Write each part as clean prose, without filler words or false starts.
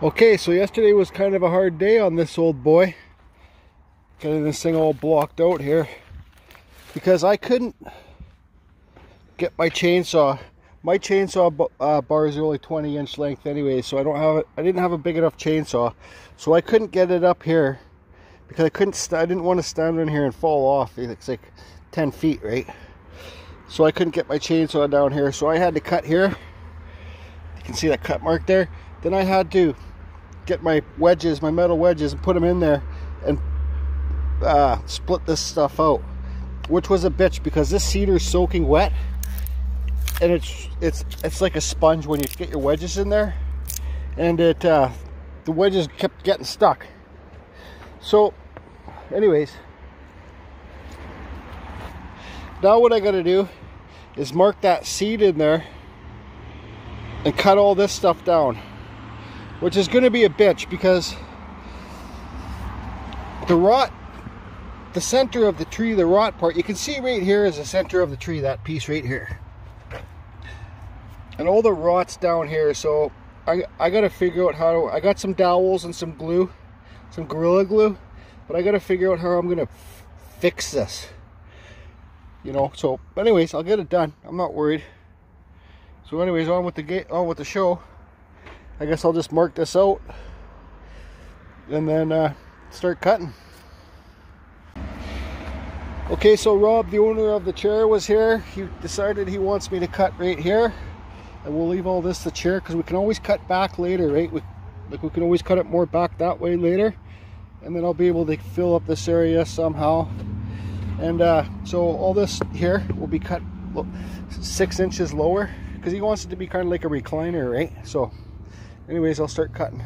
Okay, so yesterday was kind of a hard day on this old boy. Getting this thing all blocked out here. Because I couldn't get my chainsaw. My chainsaw bars are only 20-inch length anyway, so I didn't have a big enough chainsaw. So I couldn't get it up here. Because I didn't want to stand in here and fall off. It's like 10 feet, right? So I couldn't get my chainsaw down here. So I had to cut here. You can see that cut mark there. Then I had to get my wedges, my metal wedges, and put them in there and split this stuff out, which was a bitch because this cedar is soaking wet, and it's like a sponge when you get your wedges in there, and the wedges kept getting stuck. So anyways, now what I gotta do is mark that seed in there and cut all this stuff down, which is going to be a bitch because the center of the tree, the rot part, you can see right here is the center of the tree, that piece right here. And all the rot's down here, so I got to figure out how to, I got some dowels and some glue, some Gorilla Glue, but I got to figure out how I'm going to fix this. You know, so anyways, I'll get it done. I'm not worried. So anyways, on with the show. I guess I'll just mark this out and then start cutting. Okay, so Rob, the owner of the chair, was here. He decided he wants me to cut right here, and we'll leave all this the chair because we can always cut back later, right? We can always cut it more back that way later, and then I'll be able to fill up this area somehow. And so all this here will be cut 6 inches lower because he wants it to be kind of like a recliner, right? So anyways, I'll start cutting.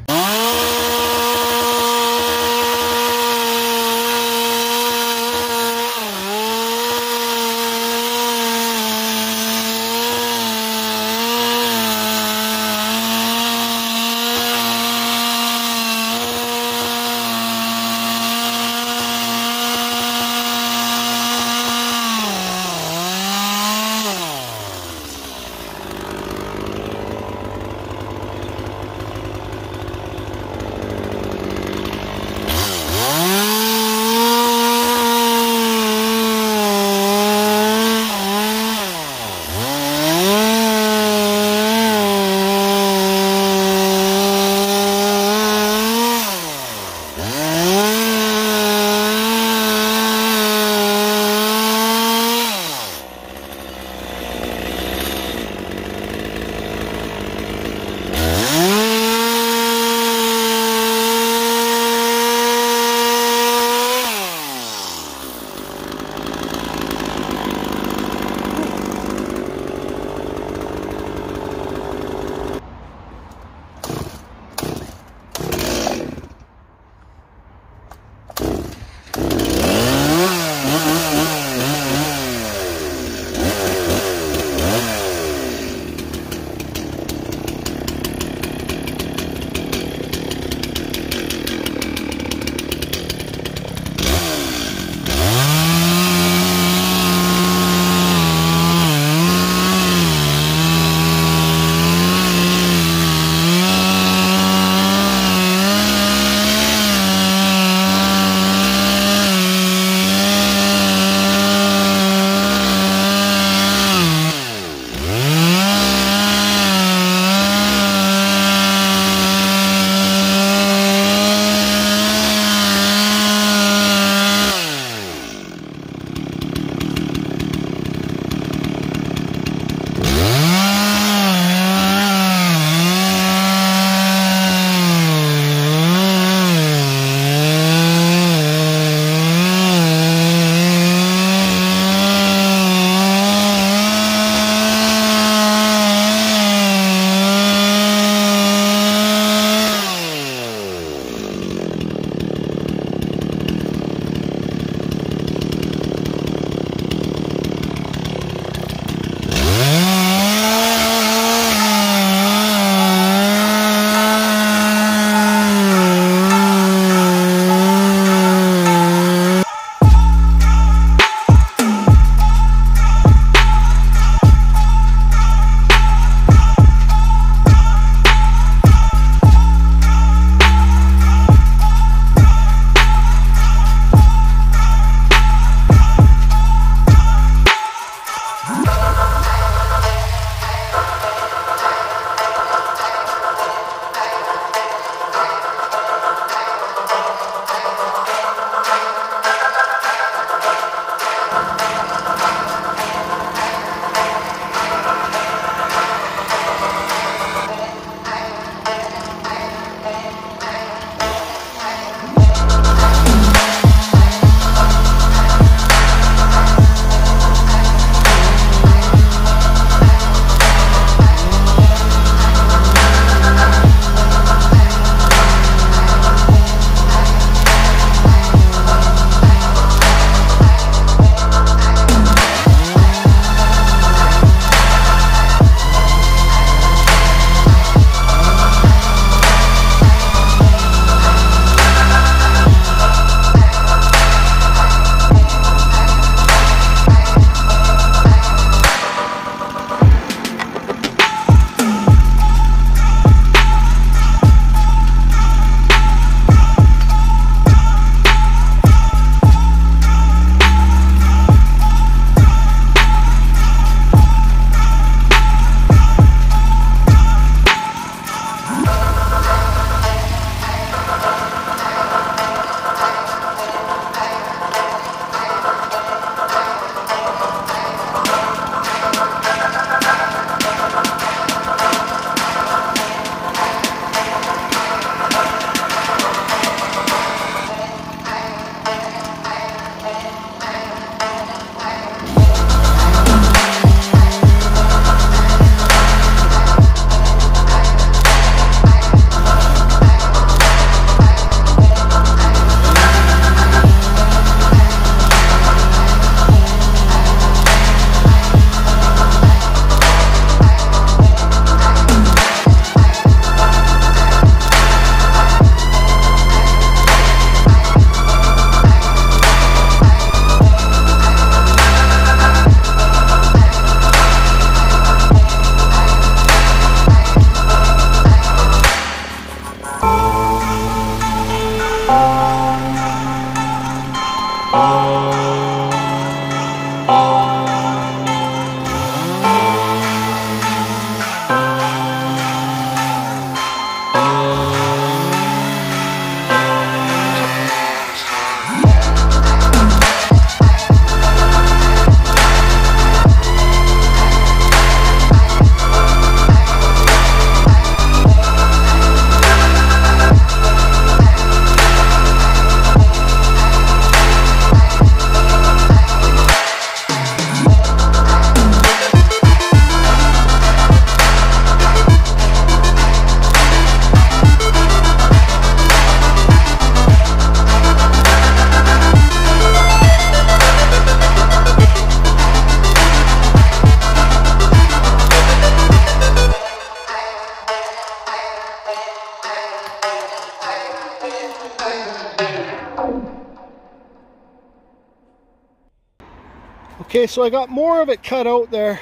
Okay, so I got more of it cut out there.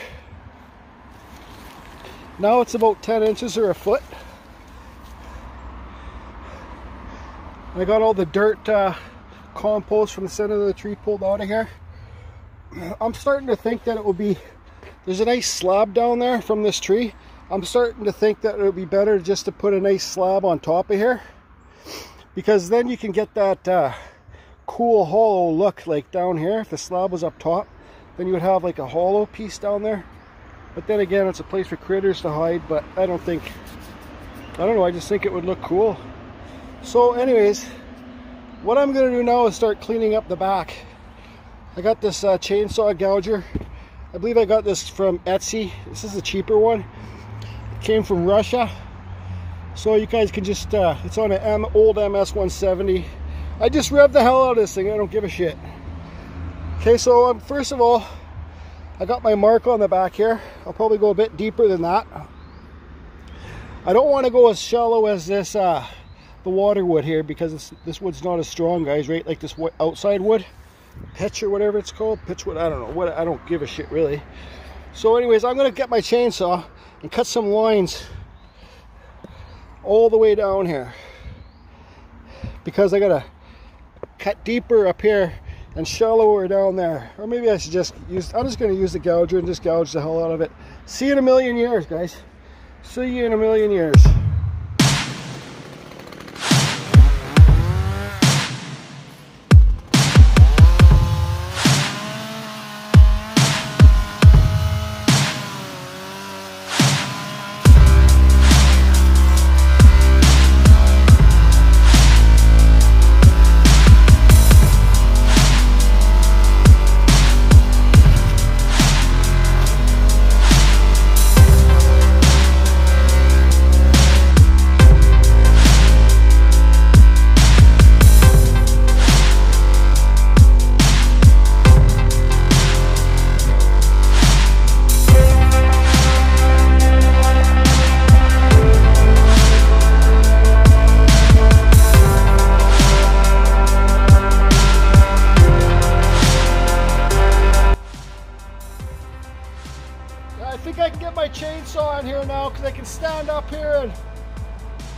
Now it's about 10 inches or a foot. I got all the dirt compost from the center of the tree pulled out of here. I'm starting to think that it will be, there's a nice slab down there from this tree. I'm starting to think that it would be better just to put a nice slab on top of here, because then you can get that cool hollow look like down here. If the slab was up top, then you would have like a hollow piece down there. But then again, it's a place for critters to hide, but I don't know, I just think it would look cool. So anyways, what I'm going to do now is start cleaning up the back. I got this chainsaw gouger. I believe I got this from Etsy. This is a cheaper one. It came from Russia. So you guys can just, it's on an old MS-170. I just revved the hell out of this thing. I don't give a shit. Okay, so first of all, I got my mark on the back here. I'll probably go a bit deeper than that. I don't want to go as shallow as this the water wood here, because this wood's not as strong, guys, right? Like this outside wood, pitch or whatever it's called, pitch wood, I don't know what, I don't give a shit really. So anyways, I'm gonna get my chainsaw and cut some lines all the way down here, because I gotta cut deeper up here and shallower down there. Or maybe I should just use, I'm just gonna use the gouger and just gouge the hell out of it. See you in a million years, guys. See you in a million years. I think I can get my chainsaw in here now, because I can stand up here and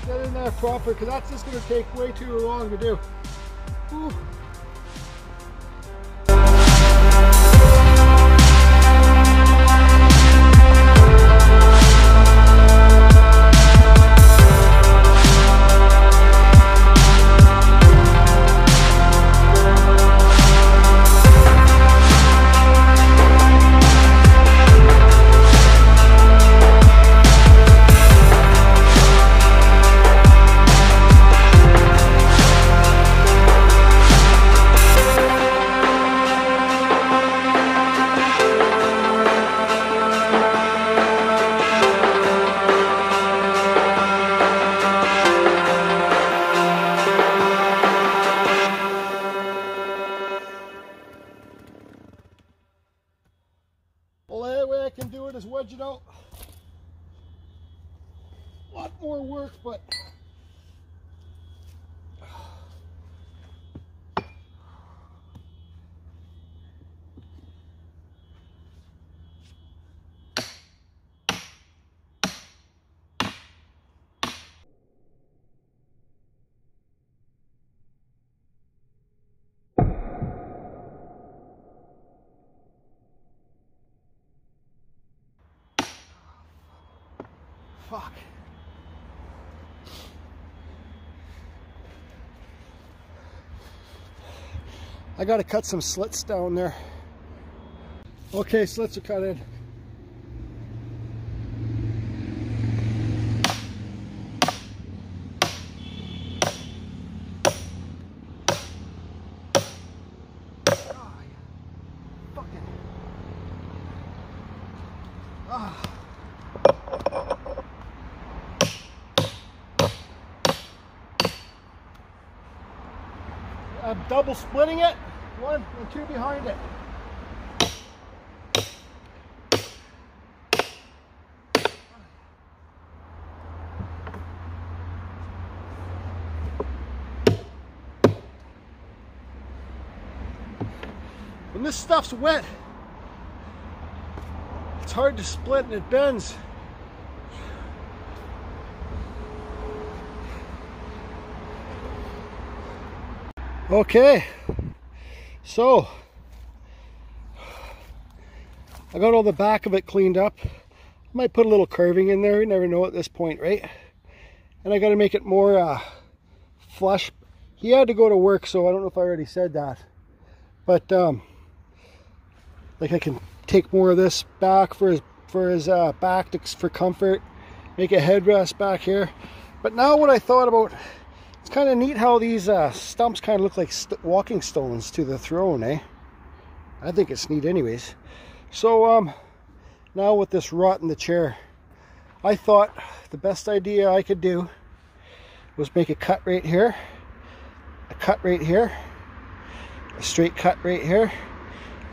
get in there proper, because that's just going to take way too long to do. Whew. Well, the only way I can do it is wedge it out. A lot more work, but fuck. I gotta cut some slits down there. Okay, slits are cut in. I'm double splitting it, 1 and 2 behind it. When this stuff's wet, hard to split and it bends. Okay, so I got all the back of it cleaned up. Might put a little curving in there, you never know at this point, right? And I got to make it more flush. He had to go to work, so I don't know if I already said that. But like I can take more of this back for his back for comfort, make a headrest back here. But now what I thought about, it's kind of neat how these stumps kind of look like walking stones to the throne, eh? I think it's neat anyways. So now with this rot in the chair, I thought the best idea I could do was make a cut right here, a cut right here, a straight cut right here,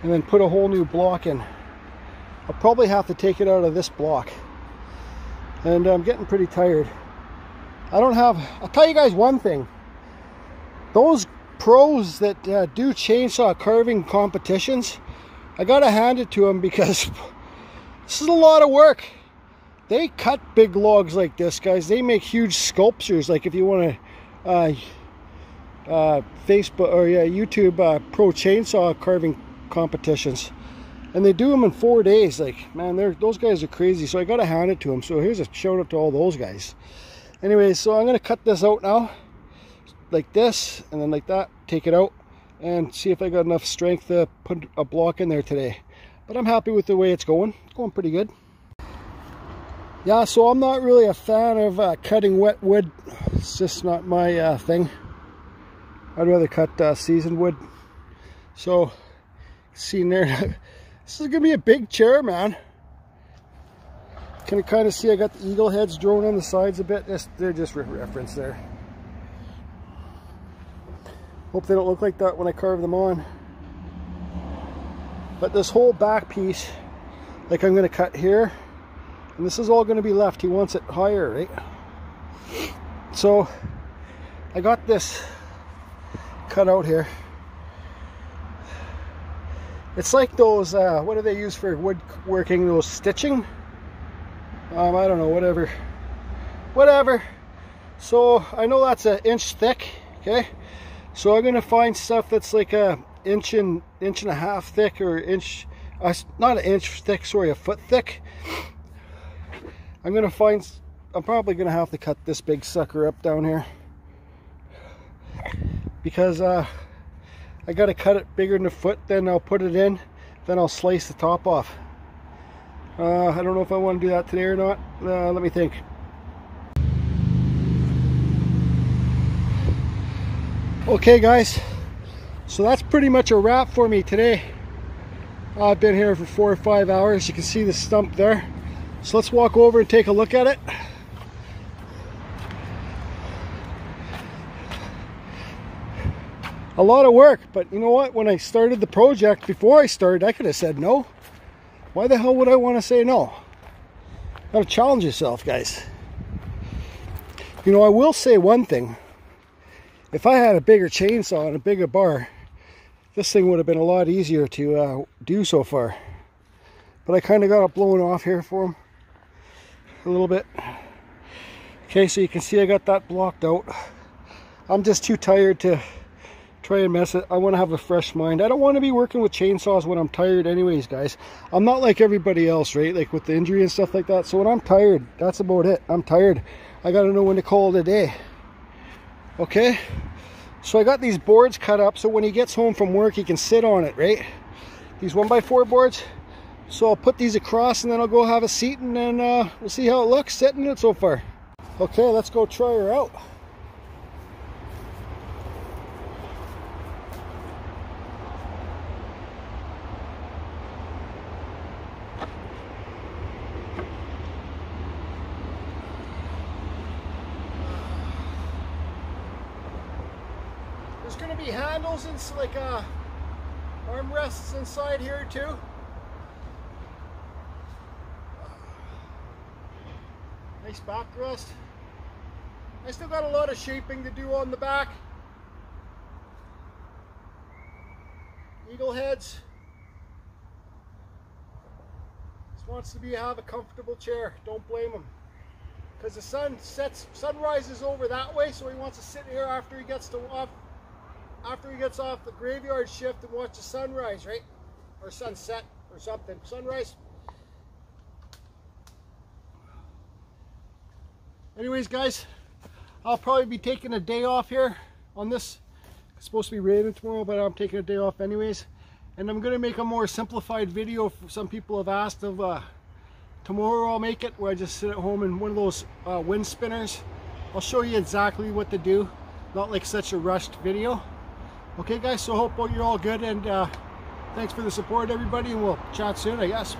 and then put a whole new block in. I'll probably have to take it out of this block, and I'm getting pretty tired. I'll tell you guys one thing, those pros that do chainsaw carving competitions, I gotta hand it to them, because this is a lot of work. They cut big logs like this, guys. They make huge sculptures, like if you want to Facebook or YouTube pro chainsaw carving competitions, and they do them in 4 days. Like, man, those guys are crazy. So I gotta hand it to them. So here's a shout out to all those guys. Anyway, so I'm gonna cut this out now, like this, and then like that, take it out, and see if I got enough strength to put a block in there today. But I'm happy with the way it's going. It's going pretty good. Yeah, so I'm not really a fan of cutting wet wood. It's just not my thing. I'd rather cut seasoned wood. So, see in there, this is gonna be a big chair, man. Can you kind of see I got the eagle heads drawn on the sides a bit? They're just reference there. Hope they don't look like that when I carve them on. But this whole back piece, like I'm gonna cut here, and this is all going to be left. He wants it higher, right? So I got this cut out here. It's like those what do they use for woodworking, those stitching, I don't know, whatever. So I know that's an inch thick. Okay, so I'm going to find stuff that's like a inch and a half thick, or inch, not an inch thick, sorry, a foot thick. I'm probably gonna have to cut this big sucker up down here, because I gotta cut it bigger than a foot, then I'll put it in, then I'll slice the top off. I don't know if I want to do that today or not. Let me think. Okay guys, so that's pretty much a wrap for me today. I've been here for 4 or 5 hours. You can see the stump there. So let's walk over and take a look at it. A lot of work, but you know what? When I started the project, before I started, I could have said no. Why the hell would I want to say no? Gotta challenge yourself, guys. You know, I will say one thing. If I had a bigger chainsaw and a bigger bar, this thing would have been a lot easier to do so far. But I kind of got it blown off here for him a little bit. Okay, so you can see I got that blocked out. I'm just too tired to try and mess it. I want to have a fresh mind. I don't want to be working with chainsaws when I'm tired anyways, guys. I'm not like everybody else, right? Like with the injury and stuff like that. So when I'm tired, that's about it. I'm tired. I got to know when to call it a day. Okay? So I got these boards cut up so when he gets home from work, he can sit on it, right? These 1x4 boards. So I'll put these across and then I'll go have a seat, and then we'll see how it looks sitting in it so far. Okay, let's go try her out. There's going to be handles and like armrests inside here too. Nice backrest. I still got a lot of shaping to do on the back. Eagle heads. This wants to have a comfortable chair. Don't blame him. Because the sun rises over that way, so he wants to sit here after he gets off the graveyard shift and watch the sunrise, right? Or sunset or something. Sunrise. Anyways, guys, I'll probably be taking a day off here on this. It's supposed to be raining tomorrow, but I'm taking a day off anyways. And I'm going to make a more simplified video. Some people have asked of tomorrow I'll make it, where I just sit at home in one of those wind spinners. I'll show you exactly what to do. Not like such a rushed video. Okay guys, so hope you're all good, and thanks for the support everybody, and we'll chat soon, I guess.